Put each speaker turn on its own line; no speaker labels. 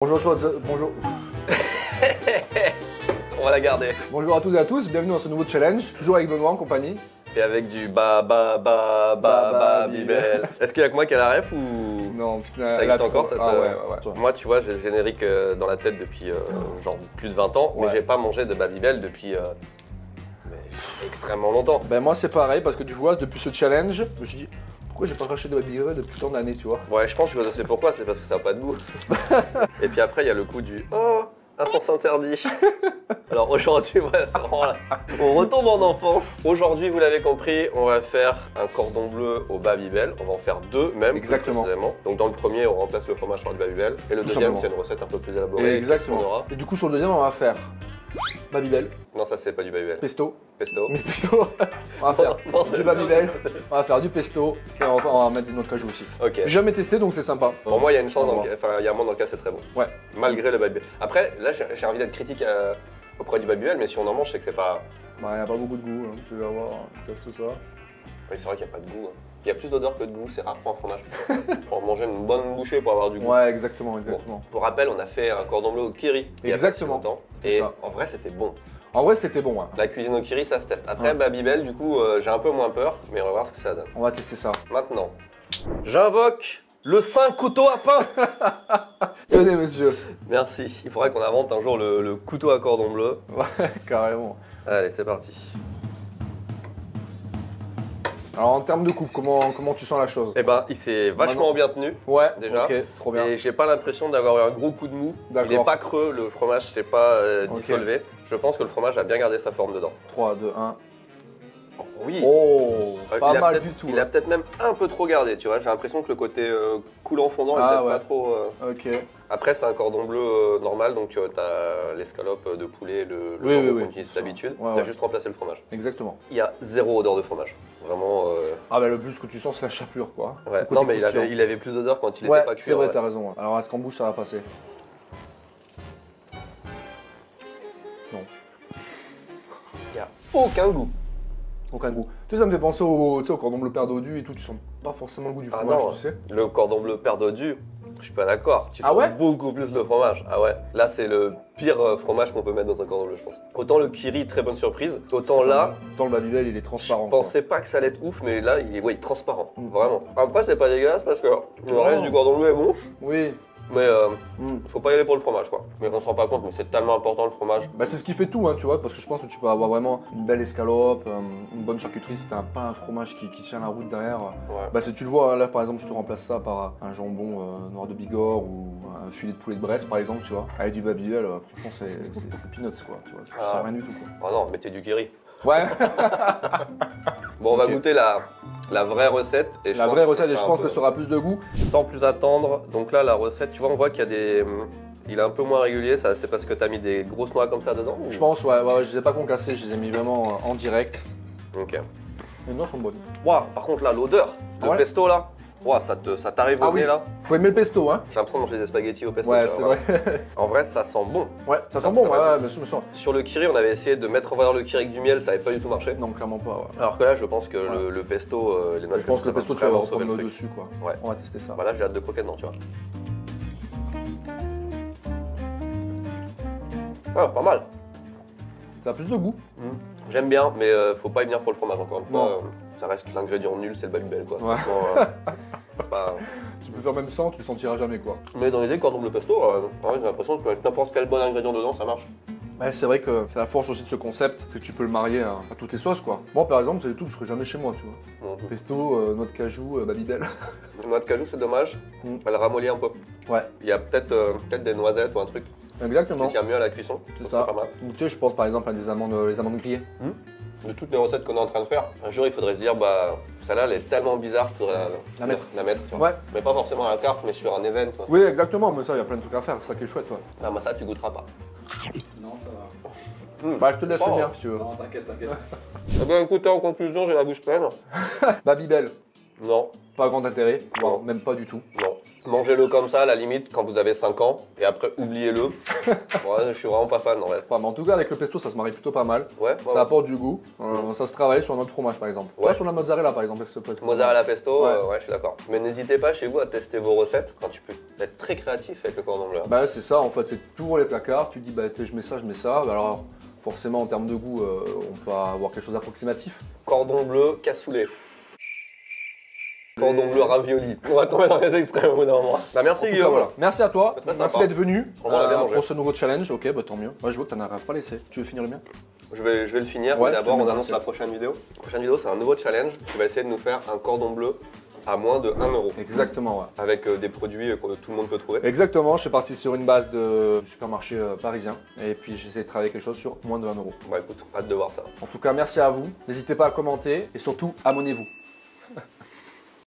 Bonjour, bonjour.
On va la garder.
Bonjour à toutes et à tous, bienvenue dans ce nouveau challenge, toujours avec Benoît en compagnie.
Et avec du Babybel. Est-ce qu'il y a que moi qui a la ref ou
Non, putain,
ça existe encore cette...
Ah ouais.
Moi tu vois j'ai le générique dans la tête depuis genre plus de 20 ans, mais j'ai pas mangé de Babybel depuis extrêmement longtemps.
Ben moi c'est pareil parce que tu vois, depuis ce challenge, je me suis dit pourquoi j'ai pas craché de Babybel depuis tant d'années, tu vois.
Ouais, je pense que je sais pourquoi, c'est parce que ça a pas de goût. Et puis après il y a le coup du oh, un sens interdit. Alors aujourd'hui, on retombe en enfance. Aujourd'hui, vous l'avez compris, on va faire un cordon bleu au Babybel. On va en faire deux même.
Exactement.
Donc dans le premier, on remplace le fromage par le Babybel. Et le deuxième, c'est une recette un peu plus élaborée.
Exactement. Et du coup, sur le deuxième, on va faire Babybel.
Non, ça c'est pas du Babybel.
Pesto.
Pesto.
Mais pesto. On va faire du Babybel. On va faire du pesto. Et on va mettre des noix de cajou aussi.
Ok.
J'ai jamais testé donc c'est sympa.
Pour moi, il y a une chance, il y a un moment dans le cas, c'est très bon.
Ouais.
Malgré le Babybel. Après, là, j'ai envie d'être critique auprès du Babybel, mais si on en mange, c'est que c'est pas.
Bah, y a pas beaucoup de goût, hein. Tu vas voir, teste ça.
Oui, c'est vrai qu'il n'y a pas de goût. Il y a plus d'odeur que de goût, c'est rare pour un fromage. Faut manger une bonne bouchée pour avoir du goût.
Ouais, exactement.
Bon, pour rappel, on a fait un cordon bleu au kiri.
Exactement.
Et en vrai, c'était bon.
En vrai, c'était bon. Ouais.
La cuisine au kiri, ça se teste. Après, Babybel, du coup, j'ai un peu moins peur, mais on va voir ce que ça donne.
On va tester ça.
Maintenant, j'invoque le saint couteau à pain.
Tenez, monsieur.
Merci. Il faudrait qu'on invente un jour le couteau à cordon bleu.
Ouais, carrément.
Allez, c'est parti.
Alors, en termes de coupe, comment tu sens la chose?
Eh ben, il s'est vachement bien tenu.
Ouais,
déjà.
Ok, trop bien.
Et j'ai pas l'impression d'avoir eu un gros coup de mou. Il est pas creux, le fromage s'est pas dissolvé. Je pense que le fromage a bien gardé sa forme dedans.
3, 2, 1.
Oui.
Oh, pas mal du tout.
Il a peut-être même un peu trop gardé, tu vois. J'ai l'impression que le côté coulant fondant est peut-être pas trop.
Ok.
Après, c'est un cordon bleu normal, donc tu as l'escalope de poulet, le jambon qu'on utilise d'habitude. Tu as juste remplacé le fromage.
Exactement.
Il y a zéro odeur de fromage. Vraiment.
Ah, bah le plus que tu sens, c'est la chapelure, quoi.
Ouais. Non, mais il avait plus d'odeur quand il était pas cuit.
C'est vrai, t'as raison. Alors, est-ce qu'en bouche, ça va passer? Non.
Il n'y a aucun goût.
Aucun goût. Tu sais, ça me fait penser au cordon bleu père dodu et tout. Tu sens pas forcément le goût du fromage, tu sais.
Le cordon bleu père dodu, je suis pas d'accord. Tu sens
ouais
beaucoup plus le fromage. Ah ouais. Là, c'est le pire fromage qu'on peut mettre dans un cordon bleu, je pense. Autant le kiri, très bonne surprise. Autant là.
Autant le Babybel, il est transparent.
Je pensais pas que ça allait être ouf, mais là, il est transparent. Vraiment. Après, c'est pas dégueulasse parce que le reste du cordon bleu est bon.
Oui.
Mais faut pas y aller pour le fromage, quoi. Mais on se rend pas compte, mais c'est tellement important le fromage.
Bah c'est ce qui fait tout, hein, tu vois, parce que je pense que tu peux avoir vraiment une belle escalope, une bonne charcuterie si t'as pas un fromage qui tient la route derrière.
Ouais.
Bah si tu le vois, là par exemple, je te remplace ça par un jambon noir de Bigorre ou un filet de poulet de Brest par exemple, tu vois. Avec du Babybel, franchement c'est peanuts quoi, tu vois, tu sens rien du tout quoi.
Oh non, mettez du kiri.
Ouais.
Bon, on va goûter la vraie recette. Et
la vraie recette, et je pense que ça aura plus de goût.
Sans plus attendre, donc là la recette, tu vois, on voit qu'il y a des... Il est un peu moins régulier, ça c'est parce que t'as mis des grosses noix comme ça dedans ou...
Je pense, ouais, je les ai pas concassées, je les ai mis vraiment en direct.
Ok.
Les noix sont bonnes.
Waouh, par contre là, l'odeur, le pesto là, waouh, ça t'arrive au nez là.
Faut aimer le pesto, hein.
J'ai l'impression de manger des spaghettis au pesto.
Ouais, c'est vrai.
En vrai, ça sent bon.
Ouais, ça sent bon, ouais, bien sûr.
Sur le kiri, on avait essayé de mettre en valeur le kiri avec du miel, ça avait pas du tout marché.
Non, clairement pas, ouais.
Alors que là, je pense que le pesto, les noix de
je pense que le pesto, tu vas avoir comme dessus, quoi.
Ouais.
On va tester ça.
Voilà, j'ai hâte de croquer dedans, tu vois. Ah, pas mal.
Ça a plus de goût.
J'aime bien, mais faut pas y venir pour le fromage encore une fois. Ça reste l'ingrédient nul, c'est le Babybel quoi.
Ouais.
Pas...
Tu peux faire même sans, tu le sentiras jamais quoi.
Mais dans l'idée, cordon bleu pesto, j'ai l'impression que mettre n'importe quel bon ingrédient dedans, ça marche.
Ouais, c'est vrai que c'est la force aussi de ce concept, c'est que tu peux le marier à toutes les sauces quoi. Moi par exemple, c'est des trucs que je ferais jamais chez moi, tu vois. Pesto, noix de cajou, Babybel.
Noix de cajou, c'est dommage. Elle ramollit un peu.
Ouais.
Il y a peut-être des noisettes ou un truc.
Exactement.
Qui tient mieux à la cuisson.
C'est ça.
Pas mal.
Donc, tu sais, je pense par exemple à les amandes grillées.
De toutes les recettes qu'on est en train de faire, un jour il faudrait se dire, bah celle-là elle est tellement bizarre qu'il faudrait la mettre. Tu vois.
Ouais.
Mais pas forcément à la carte, mais sur un event. Toi.
Oui, exactement, mais ça, il y a plein de trucs à faire, c'est ça qui est chouette, toi.
Ah, moi ça, tu goûteras pas.
Non, ça va.
Bah, je te laisse venir si tu veux.
Non, t'inquiète.
Eh bien, écoutez, en conclusion, j'ai la bouche pleine.
Babybel,
Non.
pas grand intérêt, voire même pas du tout.
Non. Mangez-le comme ça, à la limite, quand vous avez 5 ans, et après, oubliez-le. Ouais, je suis vraiment pas fan, en fait.
Ouais, mais en tout cas, avec le pesto, ça se marie plutôt pas mal.
Ouais,
Ça apporte du goût. Ça se travaille sur un autre fromage, par exemple.
Ouais.
Pas sur la mozzarella, par exemple. Pesto.
Mozzarella pesto,
Ouais.
ouais, je suis d'accord. Mais n'hésitez pas chez vous à tester vos recettes. Enfin, tu peux être très créatif avec le cordon bleu.
Bah, c'est ça, en fait, c'est toujours les placards. Tu dis, bah, je mets ça, je mets ça. Bah, alors, forcément, en termes de goût, on peut avoir quelque chose d'approximatif.
Cordon bleu cassoulet. Cordon bleu ravioli. On va tomber dans les extrêmes au bout d'un moment. Bah, merci
En tout cas,
Guillaume.
voilà. Merci à toi.
C'est très
Merci
sympa.
d'être venu
On va bien manger.
pour ce nouveau challenge. Ok, bah tant mieux. Moi, je vois que t'en as pas laissé. Tu veux finir le mien?
Je vais le finir,
Ouais,
mais d'abord
je te
on
mets
annonce
dans
la prochaine vidéo. La prochaine vidéo, c'est un nouveau challenge. Tu vas essayer de nous faire un cordon bleu à moins de 1 euro.
Exactement, ouais.
Avec des produits que tout le monde peut trouver.
Exactement, je suis parti sur une base de supermarché parisien. Et puis, j'essaie de travailler quelque chose sur moins de 1 euro.
Bah écoute, hâte de voir ça.
En tout cas, merci à vous. N'hésitez pas à commenter et surtout, abonnez-vous.